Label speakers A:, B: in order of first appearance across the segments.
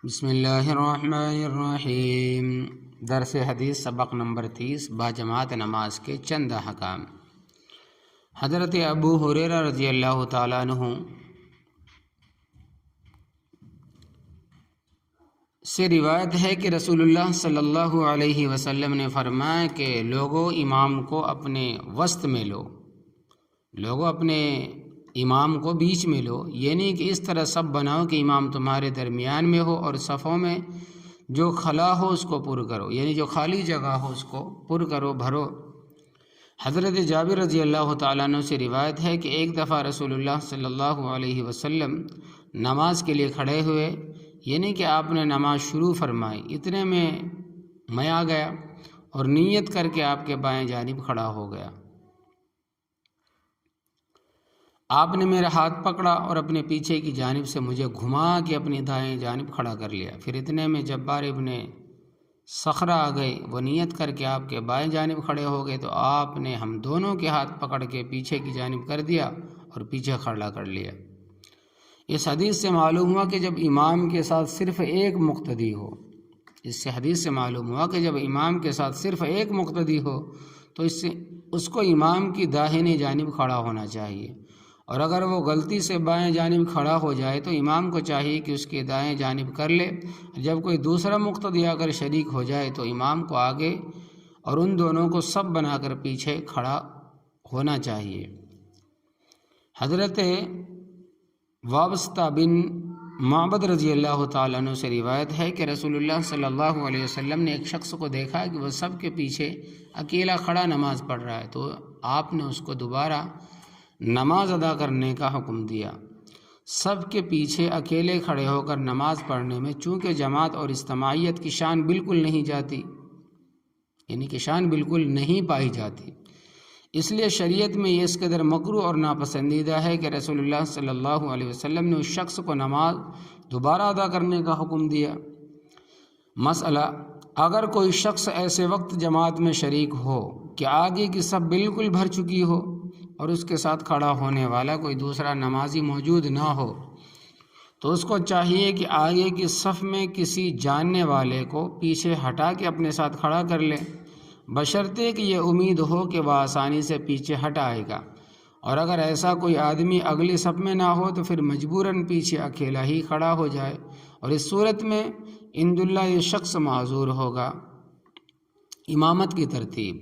A: بسم اللہ الرحمن الرحیم۔ درس حدیث سبق نمبر 30 باجماعت نماز کے چند احکام۔ حضرت ابو ہریرہ رضی اللہ تعالیٰ عنہ سے روایت ہے کہ رسول اللہ صلی اللہ علیہ وسلم نے فرمایا کہ لوگوں امام کو اپنے وسط میں لو، اپنے امام کو بیچ میں لو، یعنی کہ اس طرح سب بناؤ کہ امام تمہارے درمیان میں ہو، اور صفوں میں جو خلا ہو اس کو پر کرو، یعنی جو خالی جگہ ہو اس کو پر کرو، بھرو۔ حضرت جابر رضی اللہ تعالیٰ عنہ سے روایت ہے کہ ایک دفعہ رسول اللہ صلی اللہ علیہ وسلم نماز کے لیے کھڑے ہوئے، یعنی کہ آپ نے نماز شروع فرمائی، اتنے میں آ گیا اور نیت کر کے آپ کے بائیں جانب کھڑا ہو گیا۔ آپ نے میرا ہاتھ پکڑا اور اپنے پیچھے کی جانب سے مجھے گھما کے اپنی دائیں جانب کھڑا کر لیا۔ پھر اتنے میں جبار ابن صخرہ آ گئے، وہ نیت کر کے آپ کے بائیں جانب کھڑے ہو گئے تو آپ نے ہم دونوں کے ہاتھ پکڑ کے پیچھے کی جانب کر دیا اور پیچھے کھڑا کر لیا۔ اس حدیث سے معلوم ہوا کہ جب امام کے ساتھ صرف ایک مقتدی ہو، جب امام کے ساتھ صرف ایک مقتدی ہو تو اس کو امام کی داہنی جانب کھڑا ہونا چاہیے، اور اگر وہ غلطی سے بائیں جانب کھڑا ہو جائے تو امام کو چاہیے کہ اس کے دائیں جانب کر لے۔ جب کوئی دوسرا مقتدی آ کر شریک ہو جائے تو امام کو آگے اور ان دونوں کو سب بنا کر پیچھے کھڑا ہونا چاہیے۔ حضرت وابستہ بن معبد رضی اللہ تعالیٰ عنہ سے روایت ہے کہ رسول اللہ صلی اللہ علیہ وسلم نے ایک شخص کو دیکھا کہ وہ سب کے پیچھے اکیلا کھڑا نماز پڑھ رہا ہے، تو آپ نے اس کو دوبارہ نماز ادا کرنے کا حکم دیا۔ سب کے پیچھے اکیلے کھڑے ہو کر نماز پڑھنے میں چونکہ جماعت اور اجتماعیت کی شان بالکل نہیں جاتی، یعنی کہ شان بالکل نہیں پائی جاتی، اس لیے شریعت میں یہ اس قدر مکروہ اور ناپسندیدہ ہے کہ رسول اللہ صلی اللہ علیہ وسلم نے اس شخص کو نماز دوبارہ ادا کرنے کا حکم دیا۔ مسئلہ: اگر کوئی شخص ایسے وقت جماعت میں شریک ہو کہ آگے کی صف بالکل بھر چکی ہو اور اس کے ساتھ کھڑا ہونے والا کوئی دوسرا نمازی موجود نہ ہو، تو اس کو چاہیے کہ آگے کی صف میں کسی جاننے والے کو پیچھے ہٹا کے اپنے ساتھ کھڑا کر لے، بشرطے کہ یہ امید ہو کہ وہ آسانی سے پیچھے ہٹ آئے گا، اور اگر ایسا کوئی آدمی اگلی صف میں نہ ہو تو پھر مجبوراً پیچھے اکیلا ہی کھڑا ہو جائے، اور اس صورت میں عنداللہ یہ شخص معذور ہوگا۔ امامت کی ترتیب: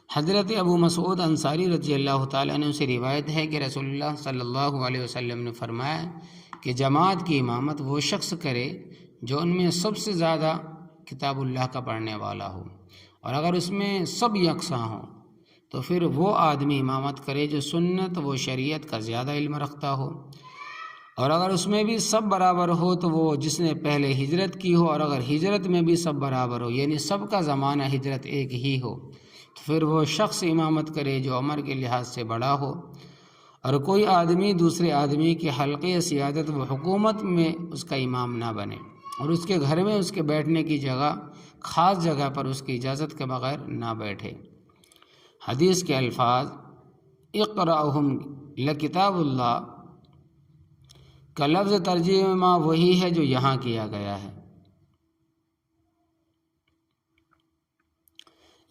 A: حضرت ابو مسعود انصاری رضی اللہ تعالیٰ عنہ سے روایت ہے کہ رسول اللہ صلی اللہ علیہ وسلم نے فرمایا کہ جماعت کی امامت وہ شخص کرے جو ان میں سب سے زیادہ کتاب اللہ کا پڑھنے والا ہو، اور اگر اس میں سب یکساں ہوں تو پھر وہ آدمی امامت کرے جو سنت و شریعت کا زیادہ علم رکھتا ہو، اور اگر اس میں بھی سب برابر ہو تو وہ جس نے پہلے ہجرت کی ہو، اور اگر ہجرت میں بھی سب برابر ہو یعنی سب کا زمانہ ہجرت ایک ہی ہو تو پھر وہ شخص امامت کرے جو عمر کے لحاظ سے بڑا ہو، اور کوئی آدمی دوسرے آدمی کے حلقے سیادت و حکومت میں اس کا امام نہ بنے، اور اس کے گھر میں اس کے بیٹھنے کی جگہ خاص جگہ پر اس کی اجازت کے بغیر نہ بیٹھے۔ حدیث کے الفاظ: اقرأہم لکتاب اللہ کا لفظ ترجمہ وہی ہے جو یہاں کیا گیا ہے،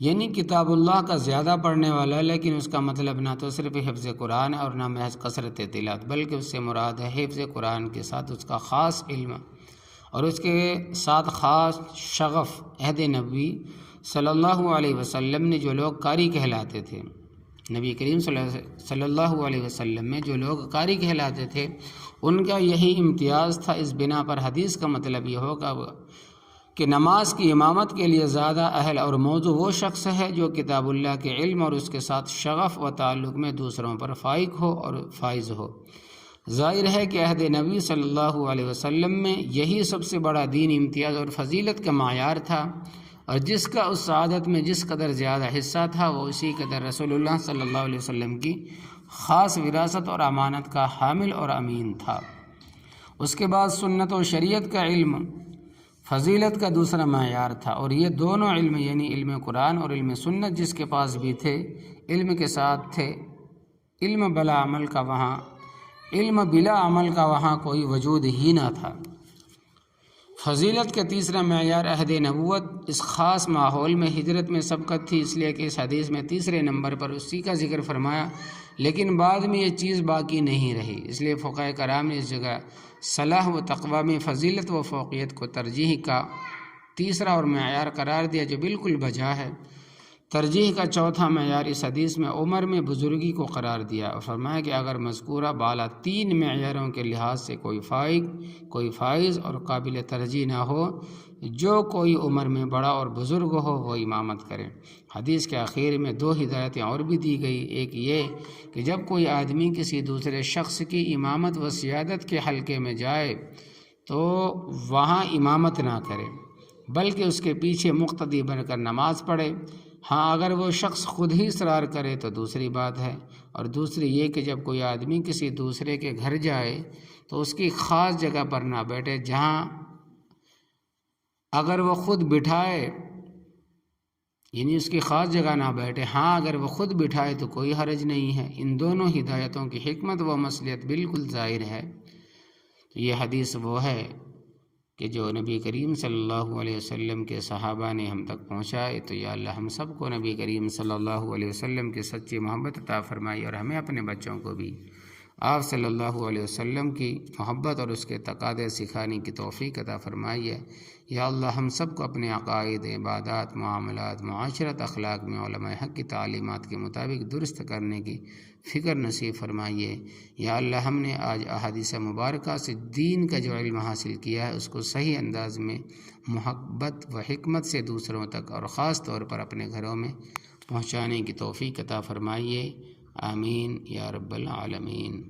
A: یعنی کتاب اللہ کا زیادہ پڑھنے والا، لیکن اس کا مطلب نہ تو صرف حفظ قرآن اور نہ محض کثرت تلاوت، بلکہ اس سے مراد ہے حفظ قرآن کے ساتھ اس کا خاص علم اور اس کے ساتھ خاص شغف۔ عہد نبوی صلی اللہ علیہ وسلم نے جو لوگ قاری کہلاتے تھے، نبی کریم صلی اللہ علیہ وسلم میں جو لوگ قاری کہلاتے تھے ان کا یہی امتیاز تھا۔ اس بنا پر حدیث کا مطلب یہ ہوگا کہ نماز کی امامت کے لیے زیادہ اہل اور موضوع وہ شخص ہے جو کتاب اللہ کے علم اور اس کے ساتھ شغف و تعلق میں دوسروں پر فائق ہو اور فائز ہو۔ ظاہر ہے کہ عہد نبی صلی اللہ علیہ وسلم میں یہی سب سے بڑا دین امتیاز اور فضیلت کا معیار تھا، اور جس کا اس سعادت میں جس قدر زیادہ حصہ تھا وہ اسی قدر رسول اللہ صلی اللہ علیہ وسلم کی خاص وراثت اور امانت کا حامل اور امین تھا۔ اس کے بعد سنت و شریعت کا علم فضیلت کا دوسرا معیار تھا، اور یہ دونوں علم یعنی علم قرآن اور علم سنت جس کے پاس بھی تھے، علم کے ساتھ تھے، علم بلا عمل کا وہاں کوئی وجود ہی نہ تھا۔ فضیلت کا تیسرا معیار عہد نبوت۔ اس خاص ماحول میں ہجرت میں سبقت تھی، اس لیے کہ اس حدیث میں تیسرے نمبر پر اسی کا ذکر فرمایا، لیکن بعد میں یہ چیز باقی نہیں رہی، اس لیے فقہاء کرام نے اس جگہ صلاح و تقویٰ میں فضیلت و فوقیت کو ترجیح کا تیسرا اور معیار قرار دیا، جو بالکل بجا ہے۔ ترجیح کا چوتھا معیار اس حدیث میں عمر میں بزرگی کو قرار دیا اور فرمایا کہ اگر مذکورہ بالا تین معیاروں کے لحاظ سے کوئی فائز اور قابل ترجیح نہ ہو، جو کوئی عمر میں بڑا اور بزرگ ہو وہ امامت کرے۔ حدیث کے آخر میں دو ہدایتیں اور بھی دی گئی، ایک یہ کہ جب کوئی آدمی کسی دوسرے شخص کی امامت و سیادت کے حلقے میں جائے تو وہاں امامت نہ کرے، بلکہ اس کے پیچھے مقتدی بن کر نماز پڑھے۔ ہاں اگر وہ شخص خود ہی اصرار کرے تو دوسری بات ہے، اور دوسری یہ کہ جب کوئی آدمی کسی دوسرے کے گھر جائے تو اس کی خاص جگہ پر نہ بیٹھے، جہاں اگر وہ خود بٹھائے یعنی اس کی خاص جگہ نہ بیٹھے، ہاں اگر وہ خود بٹھائے تو کوئی حرج نہیں ہے۔ ان دونوں ہدایتوں کی حکمت و مصلحت بالکل ظاہر ہے۔ تو یہ حدیث وہ ہے کہ جو نبی کریم صلی اللہ علیہ وسلم کے صحابہ نے ہم تک پہنچائے، تو یا اللہ ہم سب کو نبی کریم صلی اللہ علیہ وسلم کی سچی محبت عطا فرمائی، اور ہمیں اپنے بچوں کو بھی آپ صلی اللہ علیہ وسلم کی محبت اور اس کے تقاضے سکھانے کی توفیق عطا فرمائی ہے۔ یا اللہ ہم سب کو اپنے عقائد، عبادات، معاملات، معاشرت، اخلاق میں علماء حق کی تعلیمات کے مطابق درست کرنے کی فکر نصیب فرمائیے۔ یا اللہ ہم نے آج احادیث مبارکہ سے دین کا جو علم حاصل کیا ہے اس کو صحیح انداز میں محبت و حکمت سے دوسروں تک اور خاص طور پر اپنے گھروں میں پہنچانے کی توفیق عطا فرمائیے۔ آمین یا رب العالمین۔